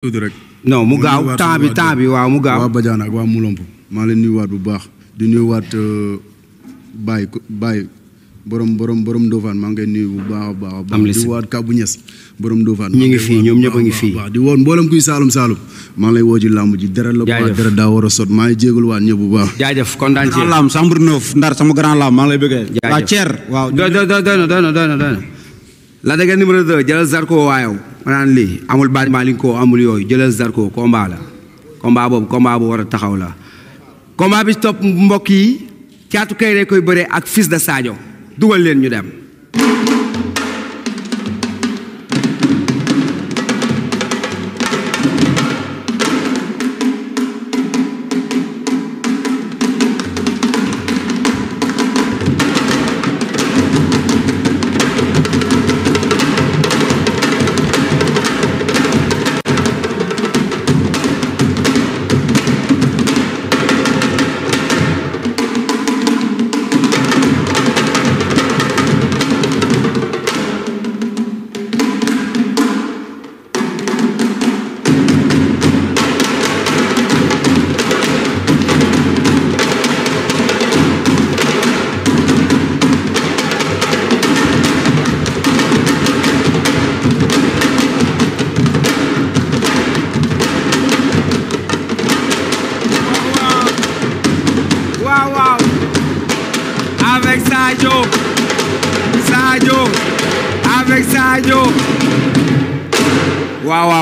tuuti rek. non mu gaaw temps bi waaw mu gaaw. waa Badiane ak waa Moulomp maa leen nuyuwaat bu baax di nuyuwaat Baye borom Ndofane maa ngi koy nuyu bu baax a baax. am li si di waat Kabou Niass borom Ndofane. ñu ngi fii ñoom ñëpp a ngi fii. di woon mboolem kuy Saalum maa ngi lay woo ci làmb ji dara la. jaajëf dara daa war a sot maa ngi jégalu waat ñëpp bu baax. jaajëf kontaan ci grand lam chambre neuf Ndar sama grand lam maa ngi lay bëggee. waa Thier waaw. doy na la dëgg numéro 2 jëlal Zarko waayow ma naan lii amul baaj maa li ko amul yooyu jëlal Zarko combat la combat boobu combat bu war a taxaw la combat bi topp mbokk yi Caatu Kayré koy bëree ak Fils de Sadio dugal leen ñu dem.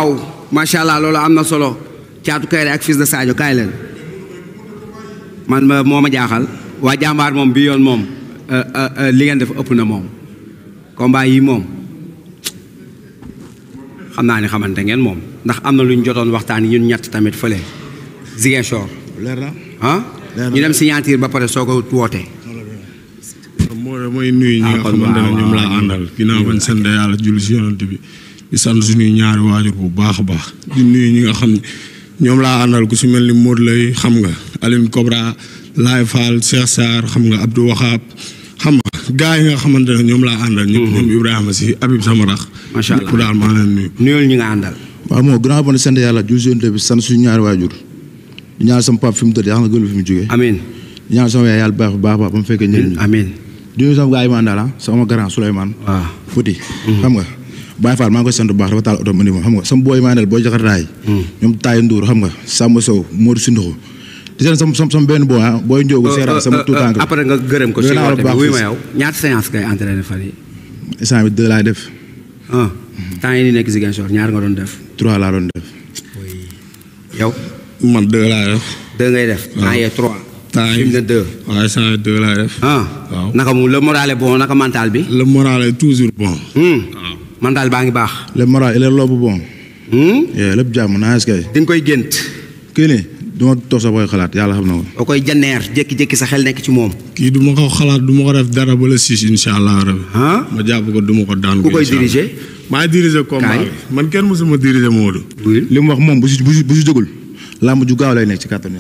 waaw macha allah loolu am na solo Caatu Kayré ak Fils de Sadio kaay leen man moo ma jaaxal waa jàmbaar moom bi yoon moom li ngeen def ëpp na moom combat yi moom xam naa ni xamante ngeen moom ndax am na lu ñu jotoon waxtaan ñun ñett tamit fële Ziguinchor. leer na ah. ñu dem signature ba pare soo ko wootee. mooy nuyu ñi nga xamante ne ñoom laa àndal ginnaaw bañ sant yàlla julli si yonent bi di sant suñuy ñaari waajur bu baax a baax di nuyu ñi nga xam ne ñoom laa àndal ku si mel ni Modou Lay xam nga Aline Cobra Laye Fall Cheikh Sarr xam nga Abdou Wahab xam nga gars yi nga xamante ne ñoom laa àndal. ñëpp ñoom Ibrahima si Habib sama rax. macha allah daal maa leen nuyu. nuyul ñi nga àndal. waaw moo gannaaw ba ne sant yàlla julli si yonent bi sant suñu ñaari waajur di ñaan sama pap fi mu tëdd yàlla na gën fi mu jógee. amiin di ñaan sama yaay yàlla baax a baax ba mu fekkee njëriñ. amiin di nuyu sama gars yi ma àndal sama grand Souleymane. waaw Fouti. xam nga Baye Fall maa ngi koy sant bu baax dafa taal oto ma ni ma xam nga sama booy maa ndel booy jaxartaay ñoom Taye Ndour xam nga Samba Sow Modou Sindoxo di seen sama benn booy booy Ndiogu Seera sama tout tànk après nga gërëm ko si woote bi wuy ma yow ñaata séance ngay entraîné fan yi instant bi 2 laay def temps yi ni nekk Ziguinchor ñaar nga doon def 3 laa doon def yow man 2 laa def 2 ngay def temps yee 3 temps fi mu ne 2 waaye saa 2 laa def waaw naka mu le moral est bon naka mental bi le moral est toujours bon waaw mental baa ngi baax le moral il est lobu bon lépp jàmm naa kay di nga koy gént kii nii duma toog sa koy xalaat yàlla xam na ko boo koy janneer jékki-jékki sa xel nekk ci moom kii du ma ko xalaat du ma ko def dara ba la 6 incha allah rabi ma jàpp ko du ma ko daan ku koy diriger maa diriger combat bi man kenn mosuma diriger Modou li mu wax moom bu si jógul làmb ju gaaw lay nekk ci kàttan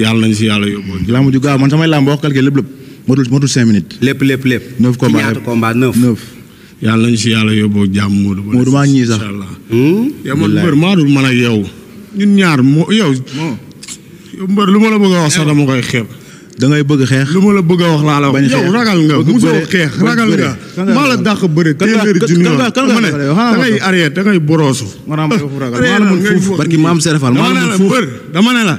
yàlla nañ si yàlla yóbbu làmb ju gaaw man samay làmb boo calculé lépp motul 5 minutes lépp 9 combats ñaata combat 9 yàlla nañu si yàlla yóbboo jàmm Modou maa ñii sax incha allah yow man mbër maa dul man ak yow ñun ñaar yow mbër lu ma la bëgg a wax sax dama koy xeeb da ngay bëgg xeex lu ma la bëgg a wax laa la wax yow ragal nga musoo xeex ragal nga maa la dàq bëre téeméeri junni yoon ma ne da ngay arrière da ngay boroosu maa la mën fuuf barki maam Serafal maa la mën fuuf dama ne la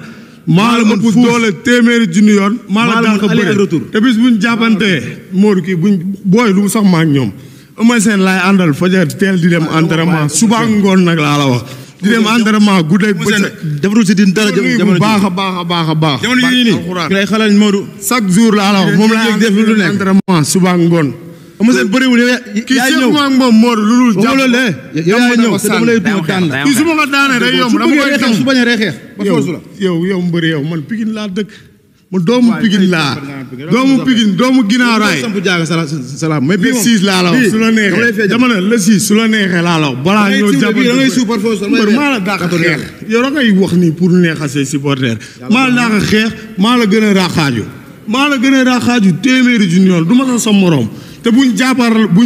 maa la ëpp doole téeméeri junni yoon maa la dàq bëre te bis buñ jàppantee Modou kii buñ booy lu sax maa ak ñoom Eumeu Sène laay àndal fajar teel di dem entraînement suba ngoon nag laa la wax di dem entraînement guddeeg bëccëg defatul si din dara bu baax a baax a baax a baax jamono yi nii lay xalal Modou chaque jour laa la wax moom laa def lu nekk entraînement suba ngoon Eumeu Sène bëriwul kii seq ma ak moom Modou lu dul jàpp yow yaa ñëw te dama lay duma daan la kii su ma ko daanee day yomb dama koy tam su bañ a ree xeex ba force la yow mbëri yow man Pikine laa dëkk mu doomu Pikine laa doomu Pikine doomu ginnaaw raay salaam mais le 6 laa la wax su la neexee dama ne le 6 su la neexee laa la wax balaa ñoo jàppante maa la dàq xeex yow da ngay wax nii pour neexal say supporters maa la dàq xeex maa la gën a raaxaaju maa la gën a raaxaaju téeméeri junni yoon du ma sax sa morom te buñ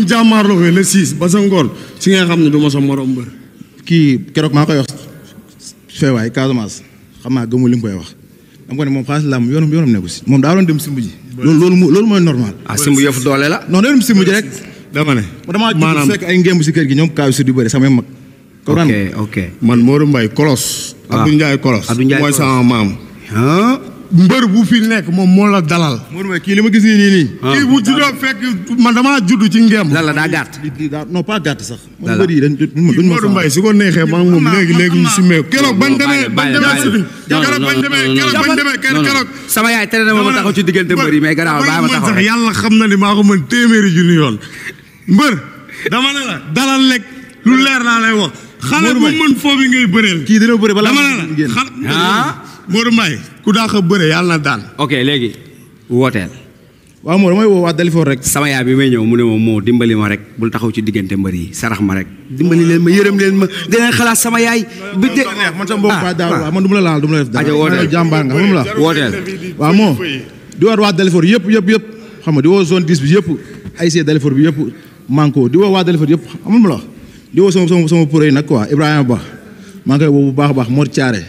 jàmmaarloo le 6 ba sa ngoon si nga xam ne du ma sa morom mbër kii keroog maa koy wax feewaay Casamance xam naa gëmul li nga koy wax dama ko ne moom xaalis làmb yoonam nekku si moom daa doon dem simb ji loolu mooy normal simb yëfu doole la non day dem simb ji rek dama ne damaa fekk ay ngémb si kër gi ñoom kaaw si du bëri samay mag ok man Modou Mbaye Kolos Abdou Ndiaye Kolos mooy sama maam mbër bu fi nekk moom moo la dalal. Modou Mbaye kii li ma gis nii. kii bu juddoo fekk man damaa judd ci ngem. lan la daa gàtt. non pas gàtt sax. lan la duñ Modou Mbaye su ko neexee maa ngi moom léegi ñu si meew. keroog bañ demee keroog. sama yaay tere na ma taxaw ci diggante mbër yi mais gannaaw bàyyi ma taxaw rek. yàlla xam na ni maa ko mën téeméeri junni yoon. mbër dama ne la dalal lekk lu leer naa lay wax. xale bu mën foofu ngay bëreel. kii dina bëre balaa dama ne la Modou Mbaye ku daax a bëre yàlla na daan. ok léegi wooteel. waaw moo damay woo waa Dalifort rek. sama yaay bi may ñëw mu ne ma moo dimbali ma rek bul taxaw ci diggante mbër yi sarax ma rek. dimbali leen ma yërëm leen ma dinañ xalaat sama yaay. bi de man sa mbokk ba daaw man du ma la laal du ma la def dara. aja wooteel jàmbaar nga xam la wooteel. waaw moo di war waa Dalifort yëpp xam nga di woo zone 10 bi yëpp ASC Dalifort bi yëpp manko di woo waa Dalifort yëpp xamul ma la di woo sama pro yi nag quoi Ibrahima Ba maa ngi koy woo bu baax a baax Mor Thiaré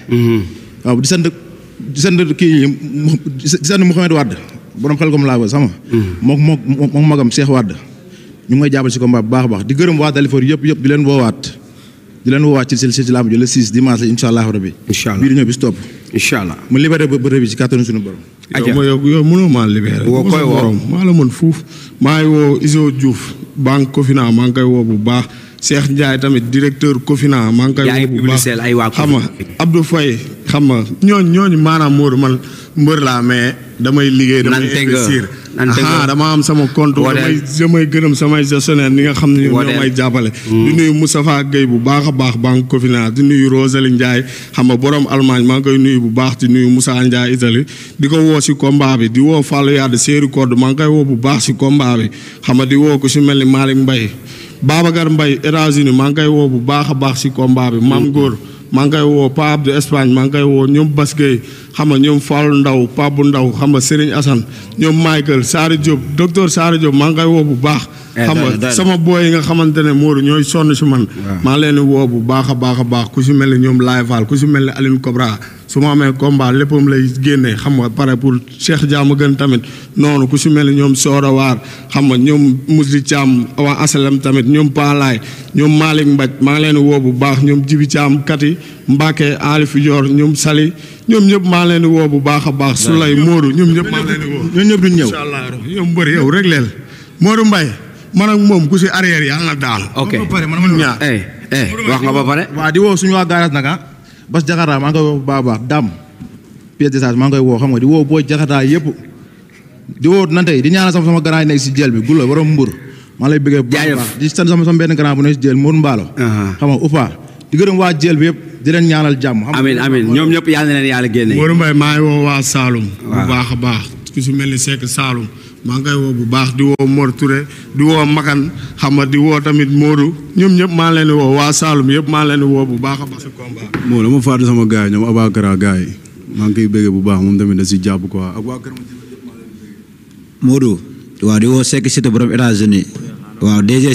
waaw di sant kii di sant Mouhamed Wade borom xel comme laa ba sama moom magam Cheikh Wade ñu ngi may jàppal si combat bu baax a baax di gërëm waa Dalifort yëpp di leen woowaat ci làmb ji le 6 dimanche la incha allah rabi. incha allah bii di ñëw bis topp. incha allah mu libéré bërëb bi ci kàttanu suñu borom. yow mënoo maa libéré. woo koy woo maa la mën fuuf. maa ngi woo Iso Diouf banque Cofina maa ngi koy woo bu baax. Cheikh Ndiaye tamit directeur Cofina maa ngi koy woo bu baax xam nga Abdou Faye xam nga ñooñu maanaam Modou man mbër laa mais damay liggéey damay investir dama am sama compte damay gërëm samay gestionnaire ni nga xam ne ñoo may jàppale di nuyu Moustapha Gueye bu baax a baax banque Cofina di nuyu Rosalie Ndiaye xam nga borom Allemagne maa ngi koy nuyu bu baax di nuyu Moussa Ndiaye Italie di ko woo si combat bi di woo Fallou Yade Séri Code maa ngi koy woo bu baax si combat bi xam nga di woo ko si mel ni Malick Mbaye Babacar Mbaye États-Unis maa ngi koy woo bu baax a baax si combat bi Mame Góor maa ngi koy woo Pape Abdou Espagne maa ngi koy woo ñoom Basgueye xam nga ñoom Fallou Ndaw Pape bu Ndaw xam nga Serigne Assane ñoom Michael Sara Diop docteur Sara Diop maa ngi koy woo bu baax xam nga sama booy yi nga xamante ne Modou ñooy sonn si man maa leen woo bu baax a baax ku si mel ni ñoom Laye Fall ku si mel ni Aline Cobra su ma amee combat léppam lay génnee xam nga pare pour Cheikh Diama gën tamit noonu ku si mel ni ñoom Soora Waar xam nga ñoom Mousli Thiam waa Asalam tamit ñoom Palaay ñoom Malick Mbaj maa ngi leen woo bu baax ñoom Jibi Thiam Kati Mbacke Ali Fidior ñoom Sali ñoom ñëpp maa leen woo bu baax a baax Soulay Modou ñoom ñëpp maa leen woo ñoom ñëpp duñ ñëw incha allah yow mbëri yow rek leel Modou Mbaye man ak moom ku si arrière yàlla na daal ok ñaar wax nga ba pare waaw di woo suñu waa garage nag Bas Jakarta maa ngi koy woo bu baax a baax Dame pièce d'étage maa ngi koy woo xam nga di woo booy Jakarta yëpp di woo nante di ñaanal sama grand yi nekk si jël bi gula borom mbur maa lay bëggee bu baax di sant sama benn grand bu nekk si jël Mour Mballo xam nga Upa di gërëm waa jël bi yëpp di leen ñaanal jàmm amiin ñoom ñëpp yàlla na leen yàlla génne Modou Mbaye maa ngi woo waa Saloum bu baax a baax ku si mel ni Seck Saloum maa ngi koy woo bu baax di woo Mor Touré di woo Makan xam nga di woo tamit Modou ñoom ñëpp maa leen woo waa Saloum yëpp maa leen woo bu baax a baax si combat moo dama fàtte sama gars yi ñoom Abakara gars yi maa ngi koy bëggee bu baax moom tamit da si jàpp quoi ak waa kër Modou waaw di woo Seck Cité borom États-Unis waaw DG